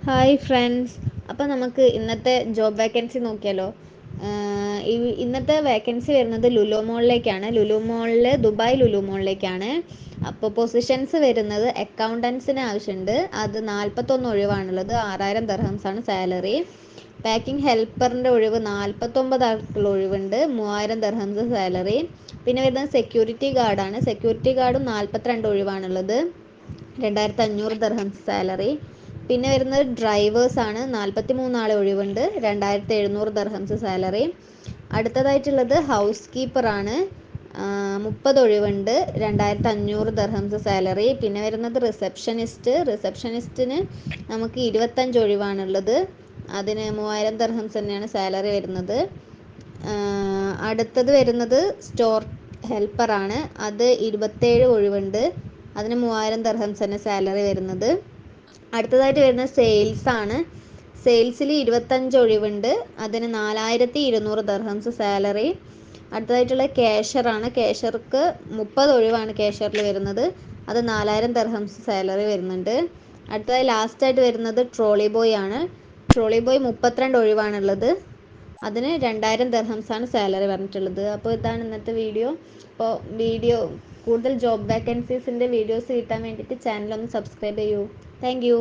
Hi friends. അപ്പോൾ നമുക്ക് ഇന്നത്തെ ജോബ് വേക്കൻസി നോക്കിയാലോ. ഇന്നത്തെ വേക്കൻസി വരുന്നത് ലുലു മോളിലേക്കാണ്. ലുലു മോളിൽ ദുബായ് ലുലു മോളിലേക്കാണ്. അപ്പോൾ പൊസിഷൻസ് വരുന്നത് അക്കൗണ്ടൻസിന് ആവശ്യമുണ്ട്. അത് 41 ഒഴിവാണുള്ളത്. 6000 ദർഹംസാണ് സാലറി. പാക്കിംഗ് ഹെൽപ്പറിൻ്റെ ഒഴിവ് 49 ആൾക്കുള്ള ഒഴിവുണ്ട്. 3000 ദർഹംസ് സാലറി. പിന്നെ വരുന്നത് സെക്യൂരിറ്റി ഗാർഡാണ്. സെക്യൂരിറ്റി ഗാർഡും 42 ഒഴിവാണുള്ളത്. 2500 dirhams salary. പിന്നെ വരുന്നത് ഡ്രൈവേഴ്സാണ്. 43 ആളെ ഒഴിവുണ്ട്. 2700 ദർഹംസ് സാലറി. അടുത്തതായിട്ടുള്ളത് ഹൗസ് കീപ്പറാണ്. 30 ഒഴിവുണ്ട്. 2500 ദർഹംസ് സാലറി. പിന്നെ വരുന്നത് റിസപ്ഷനിസ്റ്റിന് നമുക്ക് 25 ഒഴിവാണുള്ളത്. അതിന് 3000 ദർഹംസ് തന്നെയാണ് സാലറി വരുന്നത്. അടുത്തത് വരുന്നത് സ്റ്റോർ ഹെൽപ്പറാണ്. അത് 27 ഒഴിവുണ്ട്. അതിന് 3000 ദർഹംസ് തന്നെ സാലറി വരുന്നത്. അടുത്തതായിട്ട് വരുന്നത് സെയിൽസാണ്. സെയിൽസിൽ 25 ഒഴിവുണ്ട്. അതിന് 4200 ദർഹംസ് സാലറി. അടുത്തതായിട്ടുള്ള ക്യാഷറാണ്. ക്യാഷർക്ക് 30 ഒഴിവാണ് ക്യാഷറിൽ വരുന്നത്. അത് 4000 ദർഹംസ് സാലറി വരുന്നുണ്ട്. അടുത്തതായി ലാസ്റ്റായിട്ട് വരുന്നത് ട്രോളി ബോയ് ആണ്. Trolley boy 32 ഒഴിവാണുള്ളത്. അതിന് 2000 ദർഹംസാണ് സാലറി പറഞ്ഞിട്ടുള്ളത്. അപ്പോൾ ഇതാണ് ഇന്നത്തെ വീഡിയോ. അപ്പോൾ കൂടുതൽ ജോബ് വേക്കൻസീസിൻ്റെ വീഡിയോസ് കിട്ടാൻ വേണ്ടിയിട്ട് ചാനലൊന്ന് സബ്സ്ക്രൈബ് ചെയ്യൂ. Thank you.